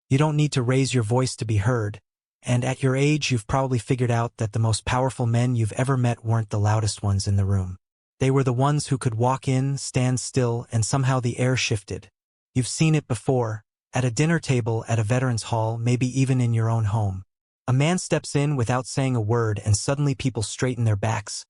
You don't need to raise your voice to be heard, and at your age you've probably figured out that the most powerful men you've ever met weren't the loudest ones in the room. They were the ones who could walk in, stand still, and somehow the air shifted. You've seen it before, at a dinner table, at a veterans hall, maybe even in your own home. A man steps in without saying a word and suddenly people straighten their backs,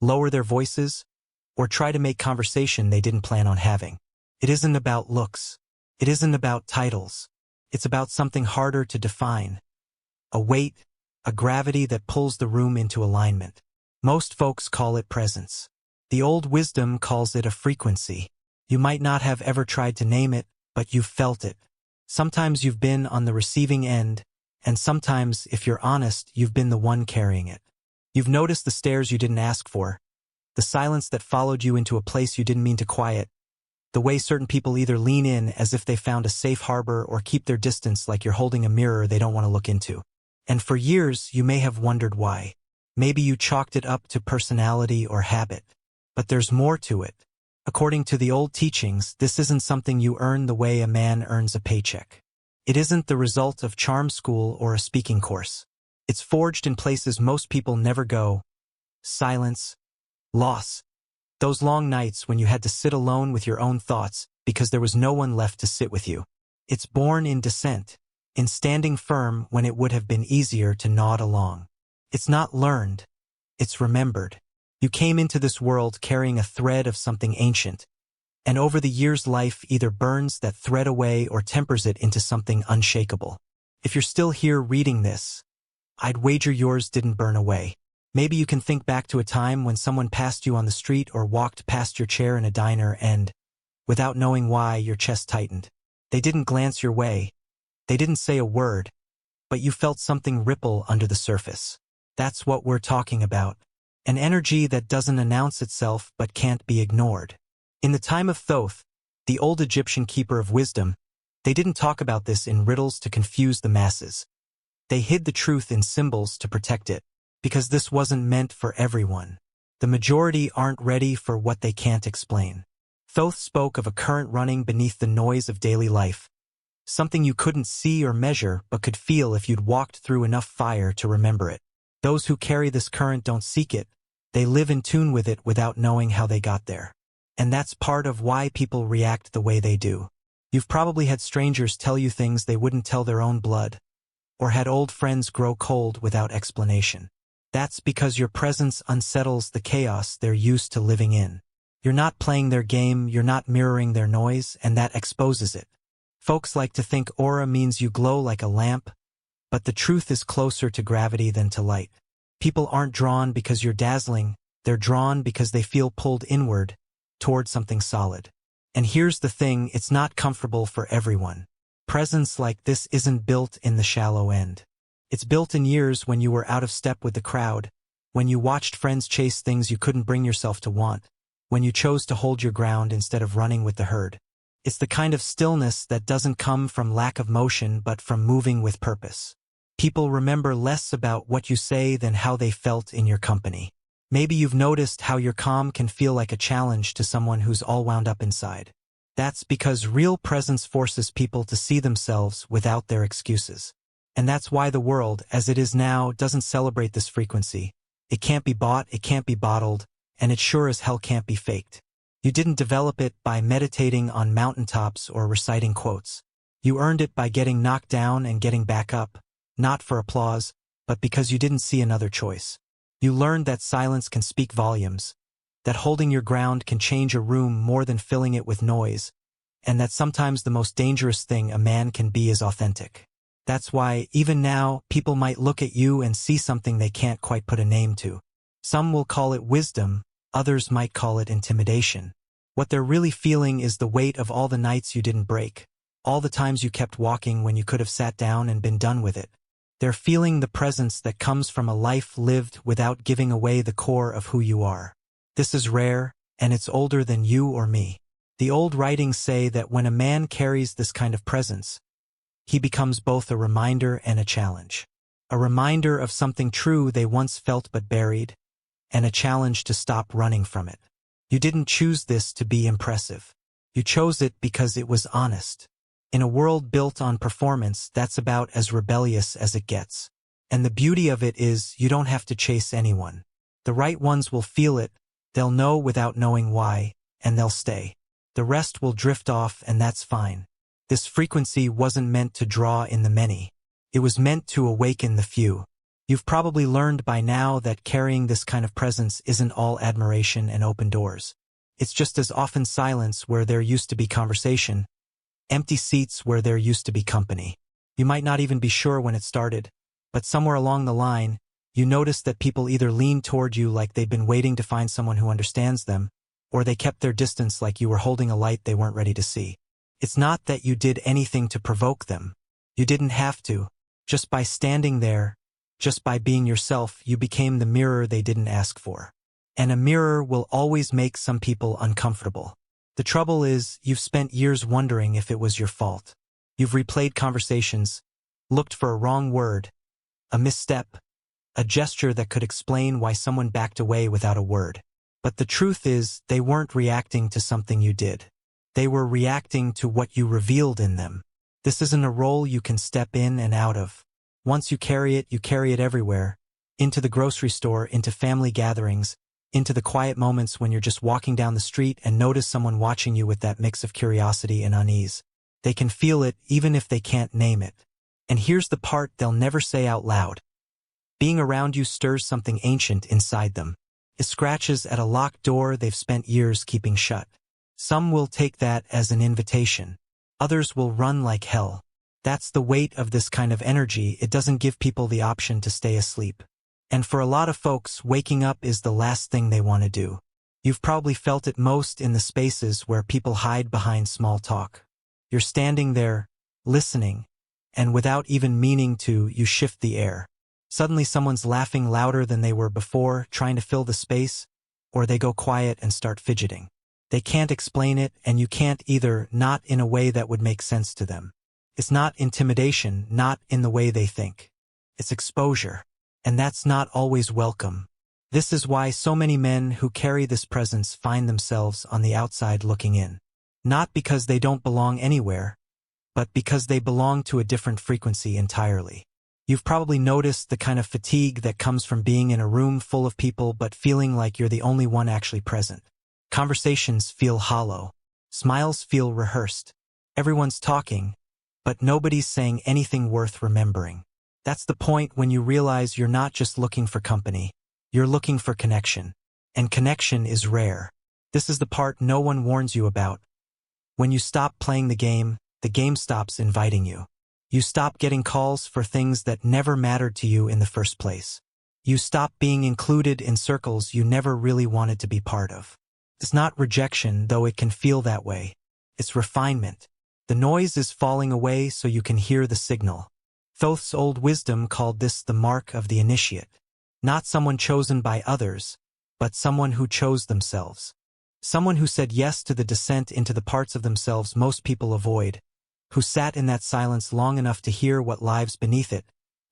lower their voices, or try to make conversation they didn't plan on having. It isn't about looks. It isn't about titles. It's about something harder to define. A weight, a gravity that pulls the room into alignment. Most folks call it presence. The old wisdom calls it a frequency. You might not have ever tried to name it, but you've felt it. Sometimes you've been on the receiving end, and sometimes, if you're honest, you've been the one carrying it. You've noticed the stares you didn't ask for, the silence that followed you into a place you didn't mean to quiet, the way certain people either lean in as if they found a safe harbor or keep their distance like you're holding a mirror they don't want to look into. And for years, you may have wondered why. Maybe you chalked it up to personality or habit. But there's more to it. According to the old teachings, this isn't something you earn the way a man earns a paycheck. It isn't the result of charm school or a speaking course. It's forged in places most people never go. Silence. Loss. Those long nights when you had to sit alone with your own thoughts because there was no one left to sit with you. It's born in dissent, in standing firm when it would have been easier to nod along. It's not learned. It's remembered. You came into this world carrying a thread of something ancient, and over the years life either burns that thread away or tempers it into something unshakable. If you're still here reading this, I'd wager yours didn't burn away. Maybe you can think back to a time when someone passed you on the street or walked past your chair in a diner and, without knowing why, your chest tightened. They didn't glance your way. They didn't say a word, but you felt something ripple under the surface. That's what we're talking about. An energy that doesn't announce itself but can't be ignored. In the time of Thoth, the old Egyptian keeper of wisdom, they didn't talk about this in riddles to confuse the masses. They hid the truth in symbols to protect it, because this wasn't meant for everyone. The majority aren't ready for what they can't explain. Thoth spoke of a current running beneath the noise of daily life, something you couldn't see or measure but could feel if you'd walked through enough fire to remember it. Those who carry this current don't seek it, they live in tune with it without knowing how they got there. And that's part of why people react the way they do. You've probably had strangers tell you things they wouldn't tell their own blood, or had old friends grow cold without explanation. That's because your presence unsettles the chaos they're used to living in. You're not playing their game, you're not mirroring their noise, and that exposes it. Folks like to think aura means you glow like a lamp, but the truth is closer to gravity than to light. People aren't drawn because you're dazzling, they're drawn because they feel pulled inward, toward something solid. And here's the thing, it's not comfortable for everyone. Presence like this isn't built in the shallow end. It's built in years when you were out of step with the crowd, when you watched friends chase things you couldn't bring yourself to want, when you chose to hold your ground instead of running with the herd. It's the kind of stillness that doesn't come from lack of motion but from moving with purpose. People remember less about what you say than how they felt in your company. Maybe you've noticed how your calm can feel like a challenge to someone who's all wound up inside. That's because real presence forces people to see themselves without their excuses. And that's why the world, as it is now, doesn't celebrate this frequency. It can't be bought, it can't be bottled, and it sure as hell can't be faked. You didn't develop it by meditating on mountaintops or reciting quotes. You earned it by getting knocked down and getting back up, not for applause, but because you didn't see another choice. You learned that silence can speak volumes, that holding your ground can change a room more than filling it with noise, and that sometimes the most dangerous thing a man can be is authentic. That's why, even now, people might look at you and see something they can't quite put a name to. Some will call it wisdom, others might call it intimidation. What they're really feeling is the weight of all the nights you didn't break, all the times you kept walking when you could have sat down and been done with it. They're feeling the presence that comes from a life lived without giving away the core of who you are. This is rare, and it's older than you or me. The old writings say that when a man carries this kind of presence, he becomes both a reminder and a challenge. A reminder of something true they once felt but buried, and a challenge to stop running from it. You didn't choose this to be impressive. You chose it because it was honest. In a world built on performance, that's about as rebellious as it gets. And the beauty of it is you don't have to chase anyone. The right ones will feel it, they'll know without knowing why, and they'll stay. The rest will drift off, and that's fine. This frequency wasn't meant to draw in the many. It was meant to awaken the few. You've probably learned by now that carrying this kind of presence isn't all admiration and open doors. It's just as often silence where there used to be conversation, empty seats where there used to be company. You might not even be sure when it started, but somewhere along the line, you noticed that people either leaned toward you like they'd been waiting to find someone who understands them, or they kept their distance like you were holding a light they weren't ready to see. It's not that you did anything to provoke them. You didn't have to. Just by standing there, just by being yourself, you became the mirror they didn't ask for. And a mirror will always make some people uncomfortable. The trouble is, you've spent years wondering if it was your fault. You've replayed conversations, looked for a wrong word, a misstep, a gesture that could explain why someone backed away without a word. But the truth is, they weren't reacting to something you did. They were reacting to what you revealed in them. This isn't a role you can step in and out of. Once you carry it everywhere. Into the grocery store, into family gatherings, into the quiet moments when you're just walking down the street and notice someone watching you with that mix of curiosity and unease. They can feel it even if they can't name it. And here's the part they'll never say out loud. Being around you stirs something ancient inside them. It scratches at a locked door they've spent years keeping shut. Some will take that as an invitation. Others will run like hell. That's the weight of this kind of energy. It doesn't give people the option to stay asleep. And for a lot of folks, waking up is the last thing they want to do. You've probably felt it most in the spaces where people hide behind small talk. You're standing there, listening, and without even meaning to, you shift the air. Suddenly someone's laughing louder than they were before, trying to fill the space, or they go quiet and start fidgeting. They can't explain it, and you can't either, not in a way that would make sense to them. It's not intimidation, not in the way they think. It's exposure. And that's not always welcome. This is why so many men who carry this presence find themselves on the outside looking in. Not because they don't belong anywhere, but because they belong to a different frequency entirely. You've probably noticed the kind of fatigue that comes from being in a room full of people but feeling like you're the only one actually present. Conversations feel hollow. Smiles feel rehearsed. Everyone's talking, but nobody's saying anything worth remembering. That's the point when you realize you're not just looking for company. You're looking for connection. And connection is rare. This is the part no one warns you about. When you stop playing the game stops inviting you. You stop getting calls for things that never mattered to you in the first place. You stop being included in circles you never really wanted to be part of. It's not rejection, though it can feel that way. It's refinement. The noise is falling away so you can hear the signal. Thoth's old wisdom called this the mark of the initiate. Not someone chosen by others, but someone who chose themselves. Someone who said yes to the descent into the parts of themselves most people avoid, who sat in that silence long enough to hear what lies beneath it,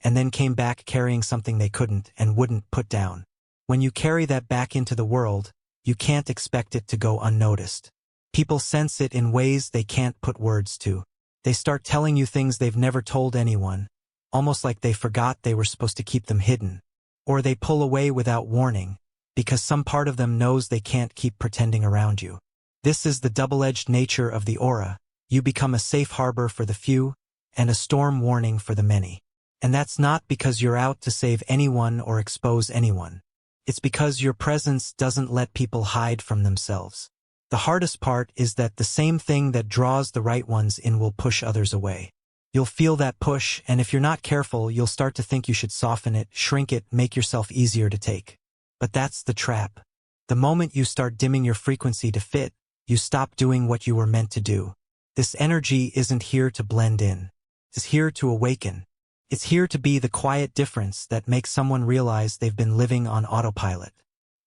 and then came back carrying something they couldn't and wouldn't put down. When you carry that back into the world, you can't expect it to go unnoticed. People sense it in ways they can't put words to. They start telling you things they've never told anyone, almost like they forgot they were supposed to keep them hidden. Or they pull away without warning, because some part of them knows they can't keep pretending around you. This is the double-edged nature of the aura. You become a safe harbor for the few, and a storm warning for the many. And that's not because you're out to save anyone or expose anyone. It's because your presence doesn't let people hide from themselves. The hardest part is that the same thing that draws the right ones in will push others away. You'll feel that push, and if you're not careful, you'll start to think you should soften it, shrink it, make yourself easier to take. But that's the trap. The moment you start dimming your frequency to fit, you stop doing what you were meant to do. This energy isn't here to blend in. It's here to awaken. It's here to be the quiet difference that makes someone realize they've been living on autopilot.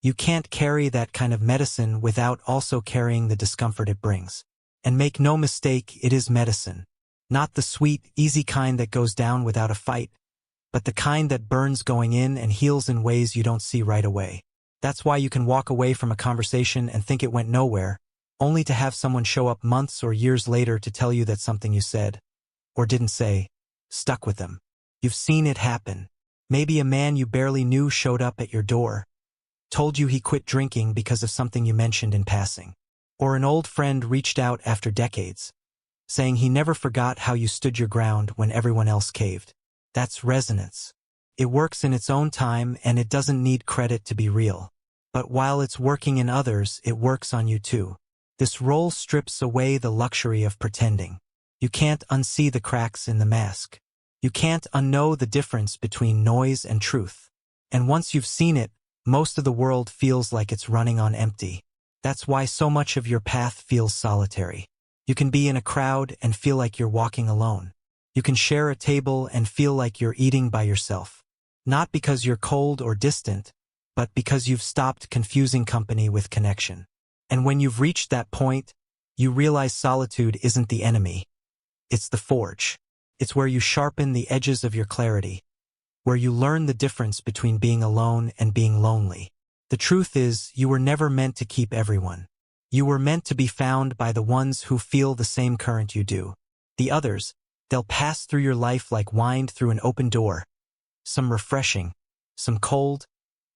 You can't carry that kind of medicine without also carrying the discomfort it brings. And make no mistake, it is medicine. Not the sweet, easy kind that goes down without a fight, but the kind that burns going in and heals in ways you don't see right away. That's why you can walk away from a conversation and think it went nowhere, only to have someone show up months or years later to tell you that something you said, or didn't say, stuck with them. You've seen it happen. Maybe a man you barely knew showed up at your door, told you he quit drinking because of something you mentioned in passing. Or an old friend reached out after decades, saying he never forgot how you stood your ground when everyone else caved. That's resonance. It works in its own time and it doesn't need credit to be real. But while it's working in others, it works on you too. This role strips away the luxury of pretending. You can't unsee the cracks in the mask. You can't unknow the difference between noise and truth. And once you've seen it, most of the world feels like it's running on empty. That's why so much of your path feels solitary. You can be in a crowd and feel like you're walking alone. You can share a table and feel like you're eating by yourself. Not because you're cold or distant, but because you've stopped confusing company with connection. And when you've reached that point, you realize solitude isn't the enemy. It's the forge. It's where you sharpen the edges of your clarity, where you learn the difference between being alone and being lonely. The truth is, you were never meant to keep everyone. You were meant to be found by the ones who feel the same current you do. The others, they'll pass through your life like wind through an open door. Some refreshing, some cold,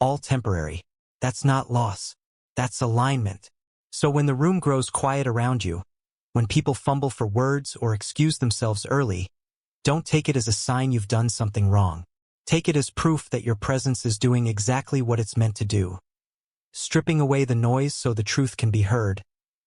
all temporary. That's not loss. That's alignment. So when the room grows quiet around you, when people fumble for words or excuse themselves early, don't take it as a sign you've done something wrong. Take it as proof that your presence is doing exactly what it's meant to do. Stripping away the noise so the truth can be heard,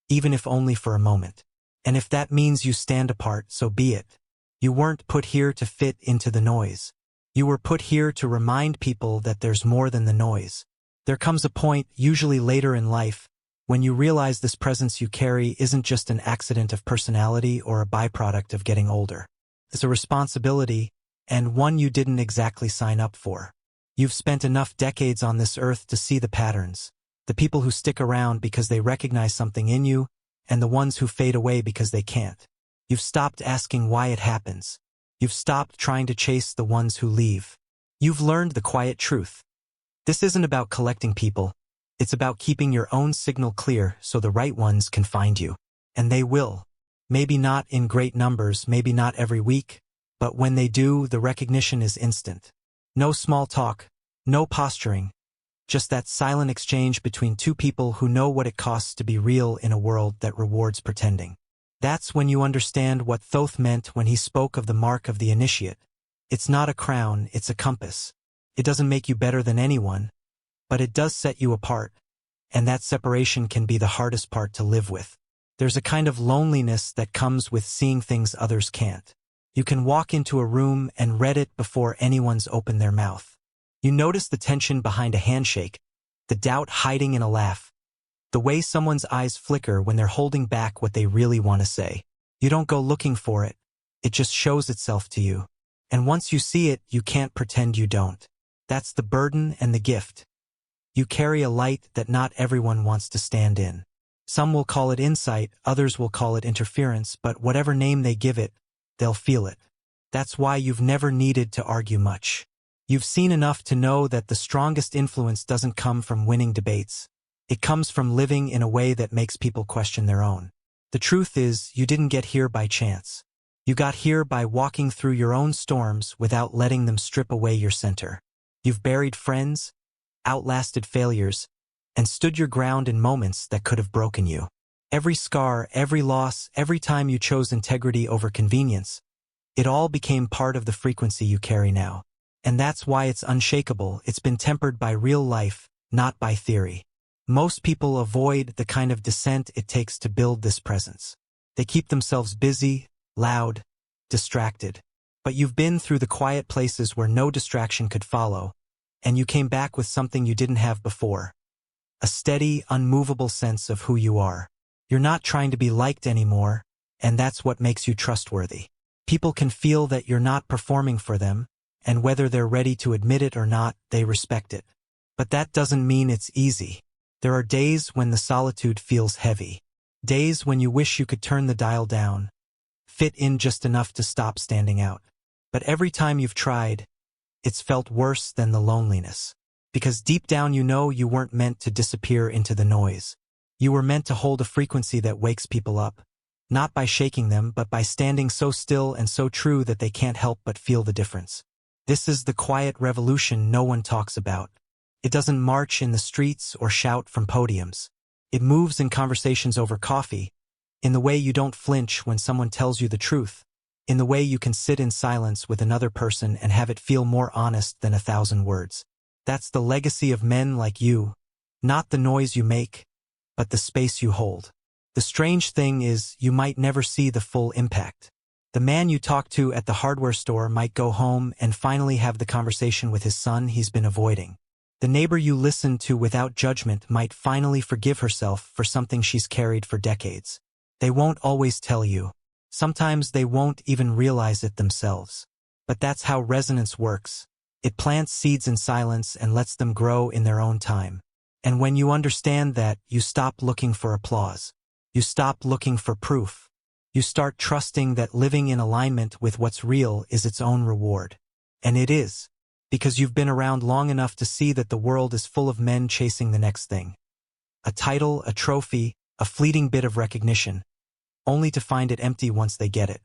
even if only for a moment. And if that means you stand apart, so be it. You weren't put here to fit into the noise. You were put here to remind people that there's more than the noise. There comes a point, usually later in life, when you realize this presence you carry isn't just an accident of personality or a byproduct of getting older. It's a responsibility, and one you didn't exactly sign up for. You've spent enough decades on this earth to see the patterns, the people who stick around because they recognize something in you, and the ones who fade away because they can't. You've stopped asking why it happens. You've stopped trying to chase the ones who leave. You've learned the quiet truth. This isn't about collecting people. It's about keeping your own signal clear so the right ones can find you. And they will. Maybe not in great numbers, maybe not every week, but when they do, the recognition is instant. No small talk, no posturing, just that silent exchange between two people who know what it costs to be real in a world that rewards pretending. That's when you understand what Thoth meant when he spoke of the mark of the initiate. It's not a crown, it's a compass. It doesn't make you better than anyone, but it does set you apart, and that separation can be the hardest part to live with. There's a kind of loneliness that comes with seeing things others can't. You can walk into a room and read it before anyone's opened their mouth. You notice the tension behind a handshake, the doubt hiding in a laugh, the way someone's eyes flicker when they're holding back what they really want to say. You don't go looking for it. It just shows itself to you. And once you see it, you can't pretend you don't. That's the burden and the gift. You carry a light that not everyone wants to stand in. Some will call it insight, others will call it interference, but whatever name they give it, they'll feel it. That's why you've never needed to argue much. You've seen enough to know that the strongest influence doesn't come from winning debates. It comes from living in a way that makes people question their own. The truth is, you didn't get here by chance. You got here by walking through your own storms without letting them strip away your center. You've buried friends, outlasted failures, and stood your ground in moments that could have broken you. Every scar, every loss, every time you chose integrity over convenience, it all became part of the frequency you carry now. And that's why it's unshakable. It's been tempered by real life, not by theory. Most people avoid the kind of descent it takes to build this presence. They keep themselves busy, loud, distracted. But you've been through the quiet places where no distraction could follow, and you came back with something you didn't have before. A steady, unmovable sense of who you are. You're not trying to be liked anymore, and that's what makes you trustworthy. People can feel that you're not performing for them, and whether they're ready to admit it or not, they respect it. But that doesn't mean it's easy. There are days when the solitude feels heavy. Days when you wish you could turn the dial down, fit in just enough to stop standing out. But every time you've tried, it's felt worse than the loneliness. Because deep down you know you weren't meant to disappear into the noise. You were meant to hold a frequency that wakes people up, not by shaking them but by standing so still and so true that they can't help but feel the difference. This is the quiet revolution no one talks about. It doesn't march in the streets or shout from podiums. It moves in conversations over coffee, in the way you don't flinch when someone tells you the truth, in the way you can sit in silence with another person and have it feel more honest than 1,000 words. That's the legacy of men like you, not the noise you make, but the space you hold. The strange thing is, you might never see the full impact. The man you talk to at the hardware store might go home and finally have the conversation with his son he's been avoiding. The neighbor you listen to without judgment might finally forgive herself for something she's carried for decades. They won't always tell you. Sometimes they won't even realize it themselves. But that's how resonance works. It plants seeds in silence and lets them grow in their own time. And when you understand that, you stop looking for applause. You stop looking for proof. You start trusting that living in alignment with what's real is its own reward. And it is, because you've been around long enough to see that the world is full of men chasing the next thing. A title, a trophy, a fleeting bit of recognition, only to find it empty once they get it.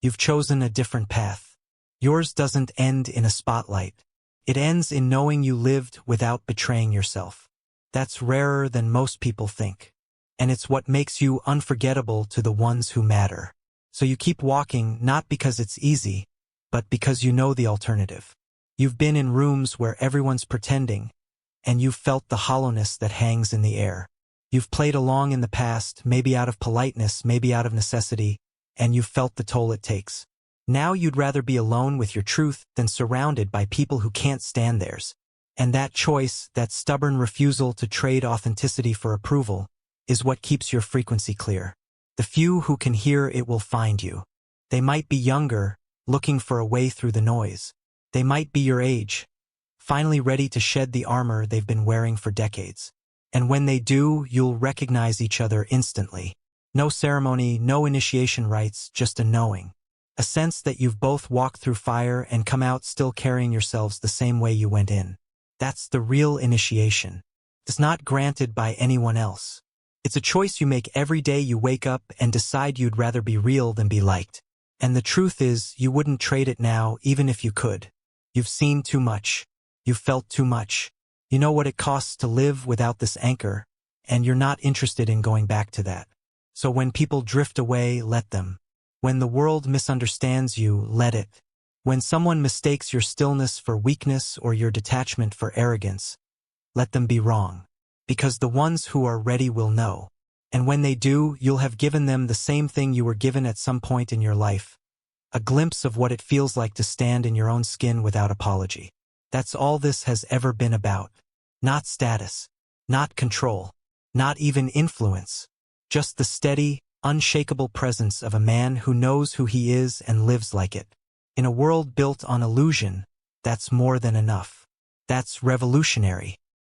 You've chosen a different path. Yours doesn't end in a spotlight. It ends in knowing you lived without betraying yourself. That's rarer than most people think. And it's what makes you unforgettable to the ones who matter. So you keep walking, not because it's easy, but because you know the alternative. You've been in rooms where everyone's pretending, and you've felt the hollowness that hangs in the air. You've played along in the past, maybe out of politeness, maybe out of necessity, and you've felt the toll it takes. Now you'd rather be alone with your truth than surrounded by people who can't stand theirs. And that choice, that stubborn refusal to trade authenticity for approval, is what keeps your frequency clear. The few who can hear it will find you. They might be younger, looking for a way through the noise. They might be your age, finally ready to shed the armor they've been wearing for decades. And when they do, you'll recognize each other instantly. No ceremony, no initiation rites, just a knowing. A sense that you've both walked through fire and come out still carrying yourselves the same way you went in. That's the real initiation. It's not granted by anyone else. It's a choice you make every day you wake up and decide you'd rather be real than be liked. And the truth is, you wouldn't trade it now, even if you could. You've seen too much. You've felt too much. You know what it costs to live without this anchor, and you're not interested in going back to that. So when people drift away, let them. When the world misunderstands you, let it. When someone mistakes your stillness for weakness or your detachment for arrogance, let them be wrong. Because the ones who are ready will know. And when they do, you'll have given them the same thing you were given at some point in your life. A glimpse of what it feels like to stand in your own skin without apology. That's all this has ever been about. Not status, not control, not even influence. Just the steady, unshakable presence of a man who knows who he is and lives like it. In a world built on illusion, that's more than enough. That's revolutionary.